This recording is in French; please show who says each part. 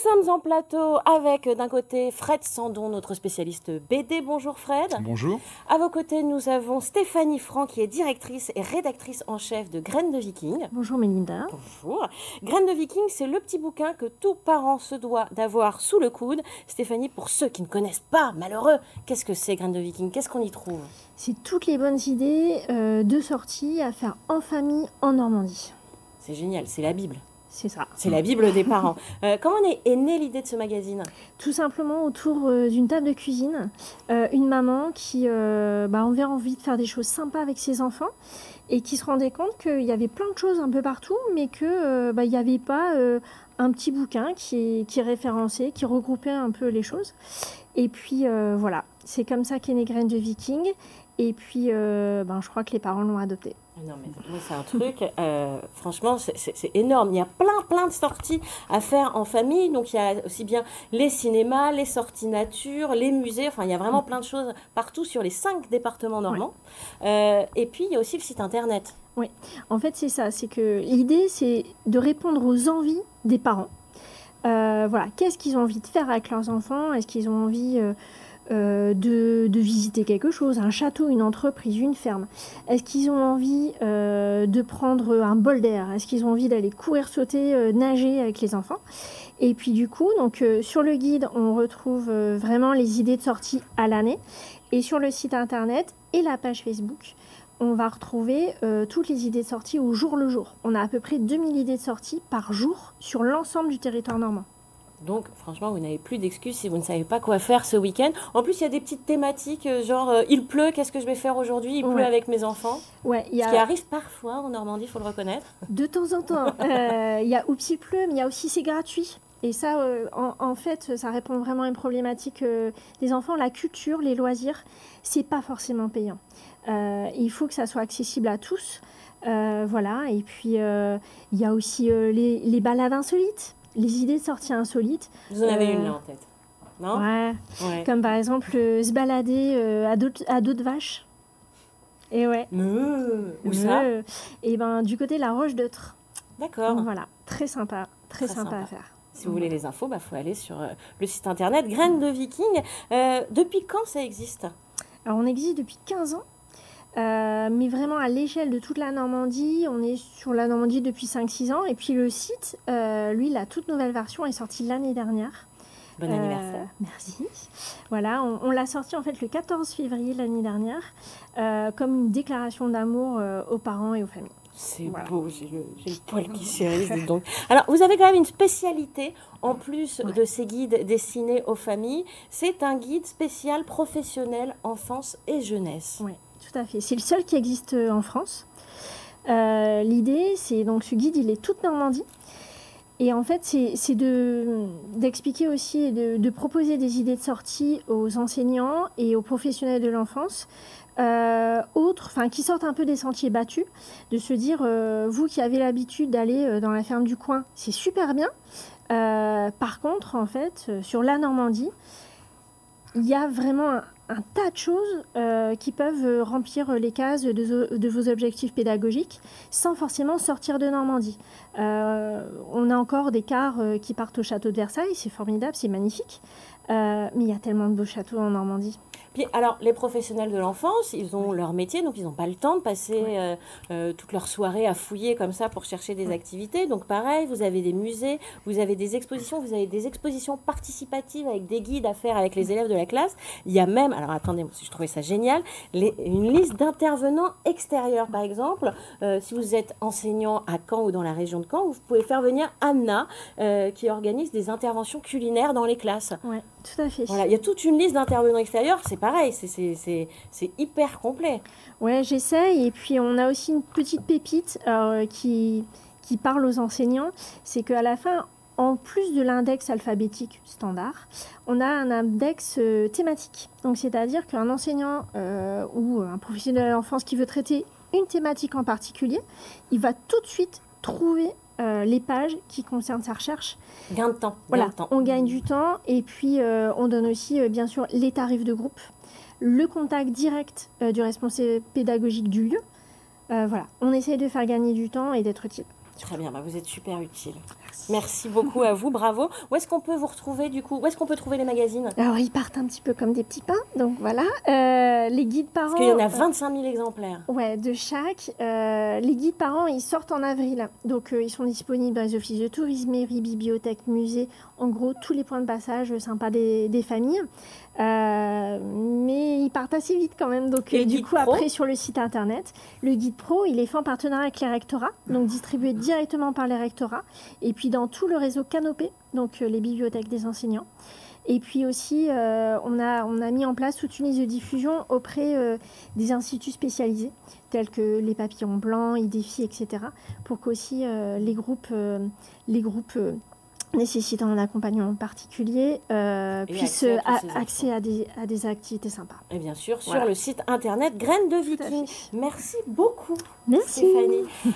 Speaker 1: sommes en plateau avec d'un côté Fred Sandon, notre spécialiste BD. Bonjour Fred.
Speaker 2: Bonjour.
Speaker 1: À vos côtés, nous avons Stéphanie Franck qui est directrice et rédactrice en chef de Graines de Viking.
Speaker 3: Bonjour Mélinda.
Speaker 1: Bonjour. Graines de Viking, c'est le petit bouquin que tout parent se doit d'avoir sous le coude. Stéphanie, pour ceux qui ne connaissent pas, malheureux, qu'est-ce que c'est Graines de Viking? Qu'est-ce qu'on y trouve?
Speaker 3: C'est toutes les bonnes idées de sortie à faire en famille en Normandie.
Speaker 1: C'est génial, c'est la Bible.
Speaker 3: C'est ça.
Speaker 1: C'est la Bible des parents. Comment est née l'idée de ce magazine?
Speaker 3: Tout simplement autour d'une table de cuisine, une maman qui avait envie de faire des choses sympas avec ses enfants et qui se rendait compte qu'il y avait plein de choses un peu partout, mais qu'il n'y avait pas un petit bouquin qui référençait, qui regroupait un peu les choses. Et puis voilà, c'est comme ça qu'est né Graines de Viking. Et puis, je crois que les parents l'ont adopté.
Speaker 1: Non, mais c'est un truc, franchement, c'est énorme. Il y a plein de sorties à faire en famille. Donc, il y a aussi bien les cinémas, les sorties nature, les musées. Enfin, il y a vraiment plein de choses partout sur les 5 départements normands. Ouais. Et puis, il y a aussi le site internet.
Speaker 3: Oui, en fait, c'est ça. C'est que l'idée, c'est de répondre aux envies des parents. Voilà, qu'est-ce qu'ils ont envie de faire avec leurs enfants? Est-ce qu'ils ont envie... de visiter quelque chose, un château, une entreprise, une ferme? Est-ce qu'ils ont envie de prendre un bol d'air? Est-ce qu'ils ont envie d'aller courir, sauter, nager avec les enfants? Et puis du coup, donc, sur le guide, on retrouve vraiment les idées de sortie à l'année. Et sur le site internet et la page Facebook, on va retrouver toutes les idées de sortie au jour le jour. On a à peu près 2000 idées de sortie par jour sur l'ensemble du territoire normand.
Speaker 1: Donc, franchement, vous n'avez plus d'excuses si vous ne savez pas quoi faire ce week-end. En plus, il y a des petites thématiques, genre il pleut, qu'est-ce que je vais faire aujourd'hui? Il pleut avec mes enfants.
Speaker 3: Ouais,
Speaker 1: Ce qui arrive parfois en Normandie, il faut le reconnaître.
Speaker 3: De temps en temps. Il y a Oups, il pleut, mais il y a aussi c'est gratuit. Et ça, en fait, ça répond vraiment à une problématique des enfants. La culture, les loisirs, c'est pas forcément payant. Il faut que ça soit accessible à tous. Voilà. Et puis, il y a aussi les balades insolites. Les idées de sortie insolites.
Speaker 1: Vous en avez une là en tête, non?
Speaker 3: Ouais. Comme par exemple se balader à dos de vache. Et ouais.
Speaker 1: Où ça?
Speaker 3: Et du côté de la Roche-d'Eutre.
Speaker 1: D'accord.
Speaker 3: Voilà, très sympa à faire.
Speaker 1: Si vous voulez les infos, faut aller sur le site internet Graines de Viking. Depuis quand ça existe?
Speaker 3: Alors on existe depuis 15 ans. Mais vraiment à l'échelle de toute la Normandie, on est sur la Normandie depuis 5-6 ans. Et puis le site, lui, la toute nouvelle version est sortie l'année dernière.
Speaker 1: Bon anniversaire.
Speaker 3: Merci. Voilà, on l'a sorti en fait le 14 février l'année dernière, comme une déclaration d'amour aux parents et aux familles.
Speaker 1: C'est beau, j'ai le poil qui s'érisse. Donc. Alors, vous avez quand même une spécialité, en plus de ces guides destinés aux familles. C'est un guide spécial professionnel enfance et jeunesse.
Speaker 3: Oui, tout à fait. C'est le seul qui existe en France. L'idée, c'est donc ce guide, il est toute Normandie. Et en fait, c'est d'expliquer aussi et de proposer des idées de sortie aux enseignants et aux professionnels de l'enfance, qui sortent un peu des sentiers battus, de se dire, vous qui avez l'habitude d'aller dans la ferme du coin, c'est super bien. Par contre, en fait, sur la Normandie, il y a vraiment un tas de choses qui peuvent remplir les cases de vos objectifs pédagogiques sans forcément sortir de Normandie. On a encore des cars qui partent au château de Versailles, c'est formidable, c'est magnifique, mais il y a tellement de beaux châteaux en Normandie.
Speaker 1: Puis, alors, les professionnels de l'enfance, ils ont leur métier, donc ils n'ont pas le temps de passer toute leur soirée à fouiller comme ça pour chercher des activités. Donc, pareil, vous avez des musées, vous avez des expositions participatives avec des guides à faire avec les élèves de la classe. Il y a même, alors attendez, je trouvais ça génial, une liste d'intervenants extérieurs. Par exemple, si vous êtes enseignant à Caen ou dans la région de Caen, vous pouvez faire venir Anna qui organise des interventions culinaires dans les classes.
Speaker 3: Oui, tout à fait.
Speaker 1: Voilà, il y a toute une liste d'intervenants extérieurs, c'est pareil, c'est hyper complet.
Speaker 3: Ouais, j'essaye. Et puis, on a aussi une petite pépite qui parle aux enseignants. C'est qu'à la fin, en plus de l'index alphabétique standard, on a un index thématique. Donc, c'est-à-dire qu'un enseignant ou un professionnel de l'enfance qui veut traiter une thématique en particulier, il va tout de suite trouver les pages qui concernent sa recherche.
Speaker 1: Gain de temps.
Speaker 3: Voilà, on gagne du temps. Et puis, on donne aussi, bien sûr, les tarifs de groupe, le contact direct du responsable pédagogique du lieu. Voilà, on essaye de faire gagner du temps et d'être utile.
Speaker 1: Très bien, vous êtes super utile. Merci beaucoup à vous, bravo. Où est-ce qu'on peut vous retrouver du coup? Où est-ce qu'on peut trouver les magazines?
Speaker 3: Alors, ils partent un petit peu comme des petits pains, donc voilà. Les guides parents...
Speaker 1: Parce qu'il y en a 25 000 exemplaires.
Speaker 3: Ouais, de chaque. Les guides parents, ils sortent en avril. Donc, ils sont disponibles dans les offices de tourisme, mairies, bibliothèques, musées. En gros, tous les points de passage sympas des familles. Mais ils partent assez vite quand même. Donc, du coup, après, sur le site internet, le guide pro, il est fait en partenariat avec les rectorats. Donc, distribué directement par les rectorats. Et puis, dans tout le réseau Canopé, donc les bibliothèques des enseignants. Et puis aussi, on a mis en place toute une liste de diffusion auprès des instituts spécialisés, tels que les Papillons Blancs, IDEFI, etc., pour qu'aussi les groupes nécessitant un accompagnement particulier puissent accéder à des activités sympas.
Speaker 1: Et bien sûr, sur le site internet Graines de Viking. Merci beaucoup,
Speaker 3: Merci.
Speaker 1: Stéphanie.